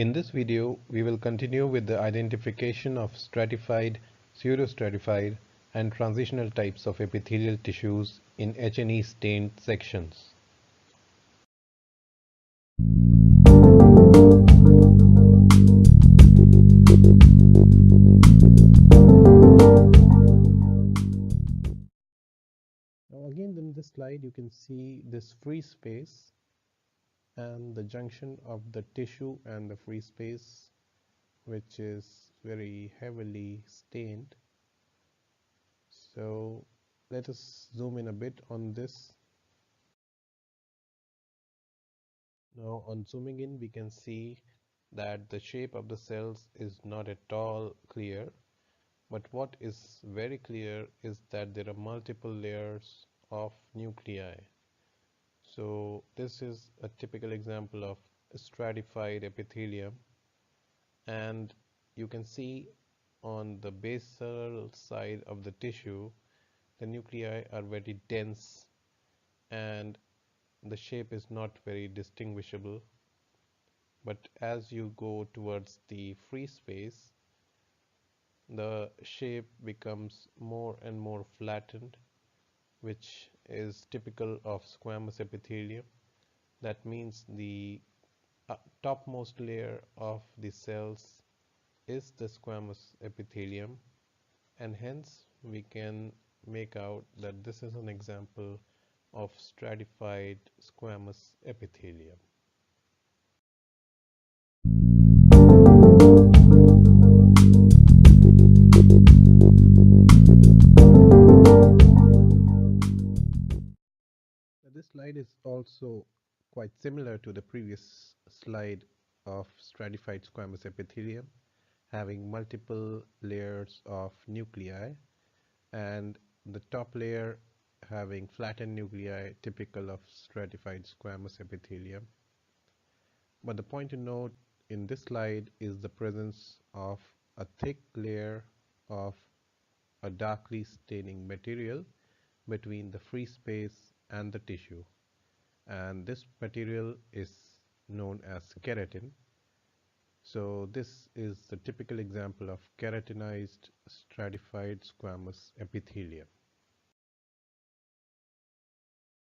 In this video, we will continue with the identification of stratified, pseudostratified, and transitional types of epithelial tissues in H&E stained sections. Now again, in this slide, you can see this free space and the junction of the tissue and the free space, which is very heavily stained. So let us zoom in a bit on this. Now on zooming in, we can see that the shape of the cells is not at all clear, but what is very clear is that there are multiple layers of nuclei. So this is a typical example of stratified epithelium, and you can see on the basal side of the tissue the nuclei are very dense and the shape is not very distinguishable. But as you go towards the free space, the shape becomes more and more flattened, which is typical of squamous epithelium. That means the topmost layer of the cells is the squamous epithelium, and hence we can make out that this is an example of stratified squamous epithelium. This slide is also quite similar to the previous slide of stratified squamous epithelium, having multiple layers of nuclei, and the top layer having flattened nuclei typical of stratified squamous epithelium. But the point to note in this slide is the presence of a thick layer of a darkly staining material between the free space and the tissue, and this material is known as keratin. So this is the typical example of keratinized stratified squamous epithelium.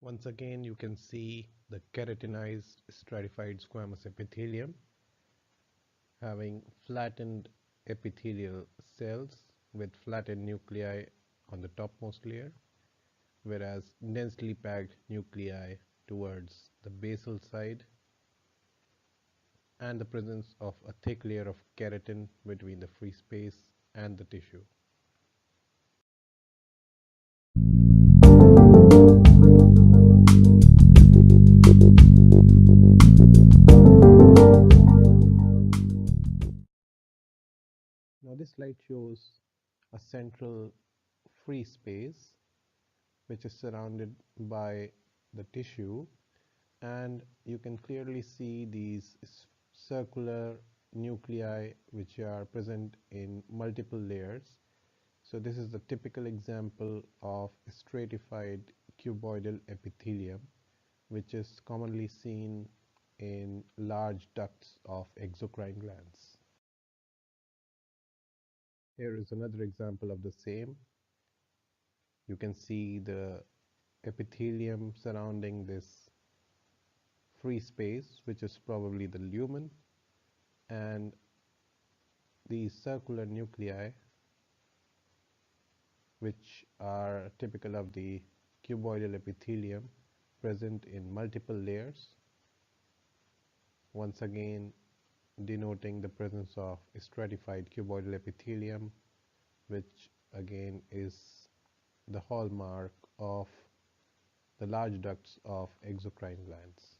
Once again, you can see the keratinized stratified squamous epithelium having flattened epithelial cells with flattened nuclei on the topmost layer, whereas densely packed nuclei towards the basal side, and the presence of a thick layer of keratin between the free space and the tissue. Now this slide shows a central free space which is surrounded by the tissue, and you can clearly see these circular nuclei which are present in multiple layers. So this is the typical example of stratified cuboidal epithelium, which is commonly seen in large ducts of exocrine glands. Here is another example of the same. You can see the epithelium surrounding this free space, which is probably the lumen, and these circular nuclei which are typical of the cuboidal epithelium present in multiple layers, once again denoting the presence of stratified cuboidal epithelium, which again is the hallmark of the large ducts of exocrine glands.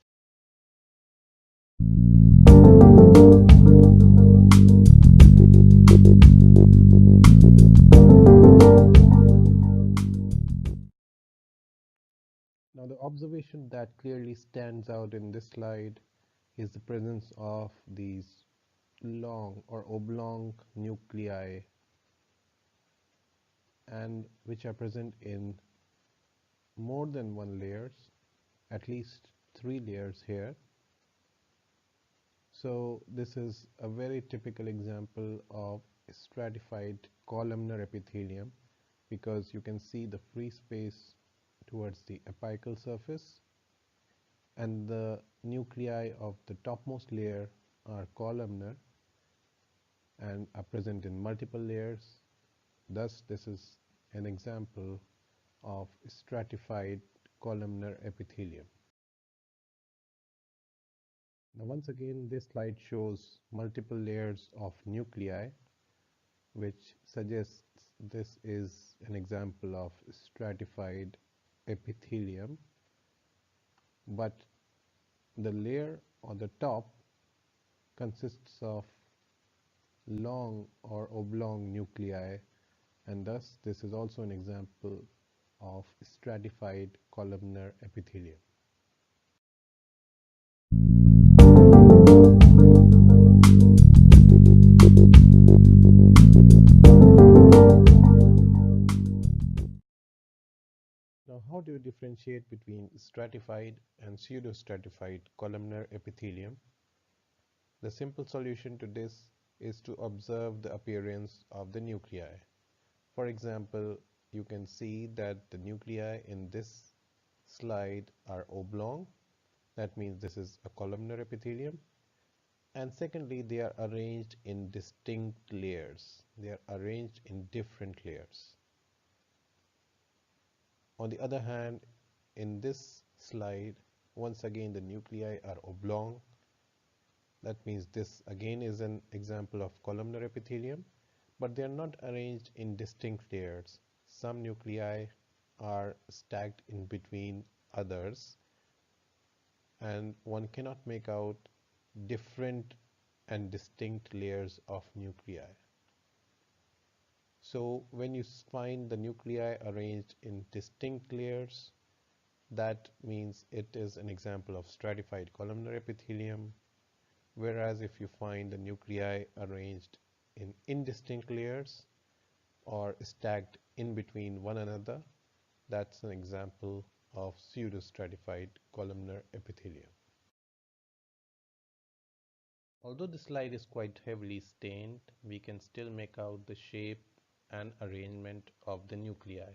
Now the observation that clearly stands out in this slide is the presence of these long or oblong nuclei, and which are present in more than one layers, at least 3 layers here. So this is a very typical example of stratified columnar epithelium because you can see the free space towards the apical surface, and the nuclei of the topmost layer are columnar and are present in multiple layers. Thus, this is an example of stratified columnar epithelium. Now, once again, this slide shows multiple layers of nuclei, which suggests this is an example of stratified epithelium. But the layer on the top consists of long or oblong nuclei, and thus this is also an example of stratified columnar epithelium. Now, how do you differentiate between stratified and pseudostratified columnar epithelium? The simple solution to this is to observe the appearance of the nuclei. For example, you can see that the nuclei in this slide are oblong. That means this is a columnar epithelium. And secondly, they are arranged in distinct layers. They are arranged in different layers. On the other hand, in this slide, once again the nuclei are oblong. That means this again is an example of columnar epithelium, but they are not arranged in distinct layers. Some nuclei are stacked in between others, and one cannot make out different and distinct layers of nuclei. So when you find the nuclei arranged in distinct layers, that means it is an example of stratified columnar epithelium. Whereas if you find the nuclei arranged in indistinct layers or stacked in between one another, that's an example of pseudostratified columnar epithelium. Although the slide is quite heavily stained, we can still make out the shape and arrangement of the nuclei.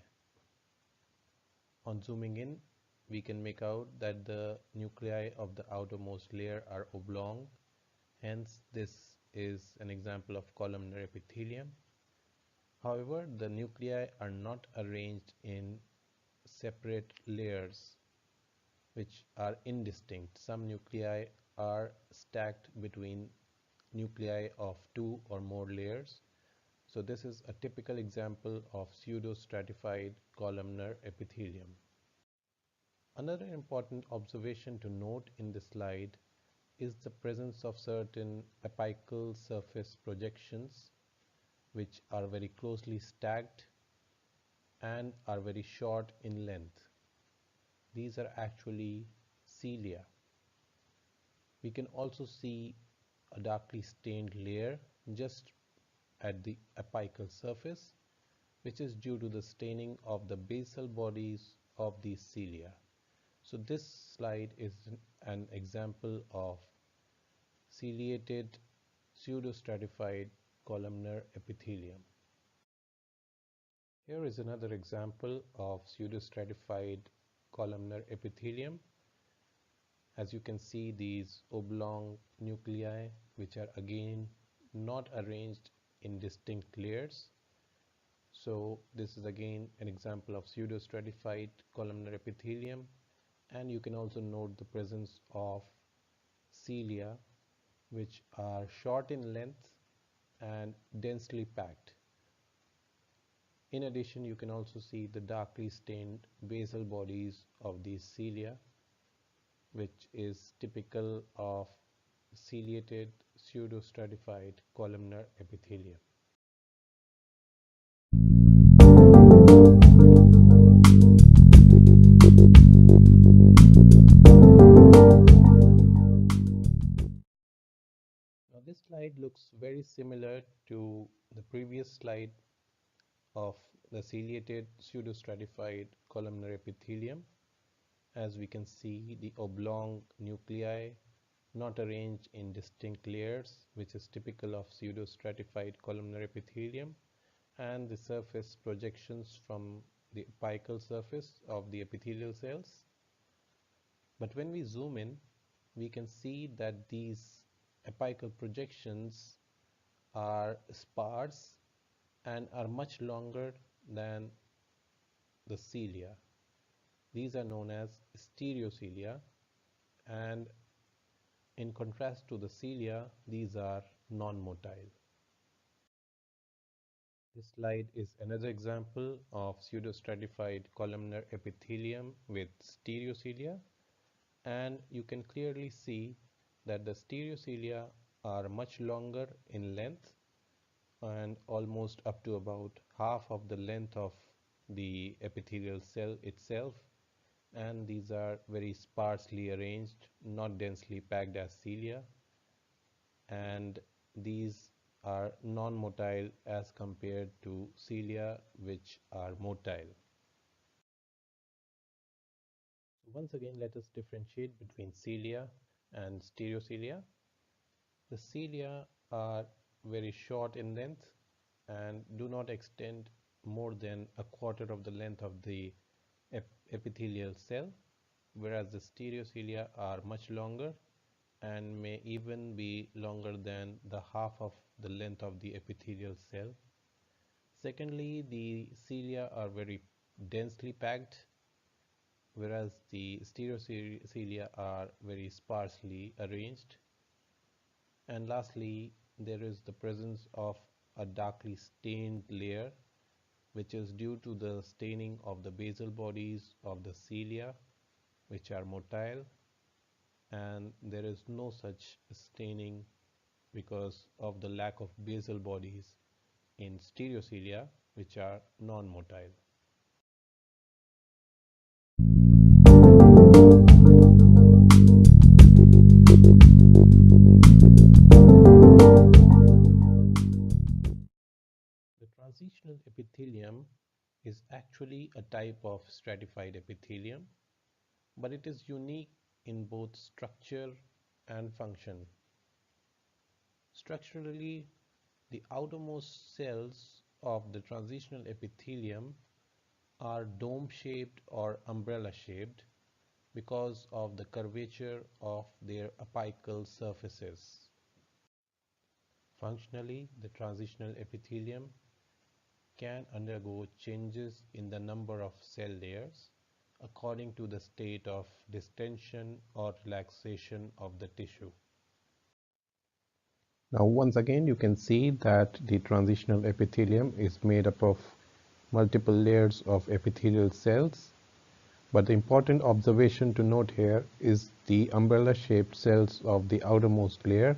On zooming in, we can make out that the nuclei of the outermost layer are oblong. Hence, this is an example of columnar epithelium. However, the nuclei are not arranged in separate layers which are indistinct. Some nuclei are stacked between nuclei of two or more layers. So this is a typical example of pseudostratified columnar epithelium. Another important observation to note in this slide is the presence of certain apical surface projections which are very closely stacked and are very short in length. These are actually cilia. We can also see a darkly stained layer just at the apical surface, which is due to the staining of the basal bodies of these cilia. So this slide is an example of ciliated pseudostratified columnar epithelium. Here is another example of pseudostratified columnar epithelium. As you can see, these oblong nuclei, which are again not arranged in distinct layers. So this is again an example of pseudostratified columnar epithelium, and you can also note the presence of cilia, which are short in length and densely packed. In addition, you can also see the darkly stained basal bodies of these cilia, which is typical of ciliated pseudostratified columnar epithelium. Now this slide looks very similar to the previous slide of the ciliated pseudostratified columnar epithelium. As we can see, the oblong nuclei not arranged in distinct layers, which is typical of pseudostratified columnar epithelium, and the surface projections from the apical surface of the epithelial cells. But when we zoom in, we can see that these apical projections are sparse and are much longer than the cilia. These are known as stereocilia, and in contrast to the cilia, these are non-motile. This slide is another example of pseudostratified columnar epithelium with stereocilia, and you can clearly see that the stereocilia are much longer in length and almost up to about half of the length of the epithelial cell itself, and these are very sparsely arranged, not densely packed as cilia, and these are non-motile as compared to cilia, which are motile. Once again, let us differentiate between cilia and stereocilia. The cilia are very short in length and do not extend more than a quarter of the length of the epithelial cell, whereas the stereocilia are much longer and may even be longer than the half of the length of the epithelial cell. Secondly, the cilia are very densely packed, whereas the stereocilia are very sparsely arranged. And lastly, there is the presence of a darkly stained layer, which is due to the staining of the basal bodies of the cilia, which are motile, and there is no such staining because of the lack of basal bodies in stereocilia, which are non-motile. The transitional epithelium is actually a type of stratified epithelium, but it is unique in both structure and function. Structurally, the outermost cells of the transitional epithelium are dome-shaped or umbrella-shaped because of the curvature of their apical surfaces. Functionally, the transitional epithelium can undergo changes in the number of cell layers according to the state of distension or relaxation of the tissue. Now once again you can see that the transitional epithelium is made up of multiple layers of epithelial cells, but the important observation to note here is the umbrella shaped cells of the outermost layer,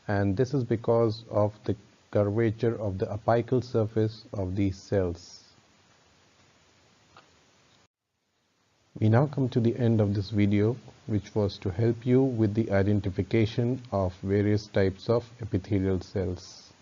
and this is because of the curvature of the apical surface of these cells. We now come to the end of this video, which was to help you with the identification of various types of epithelial cells.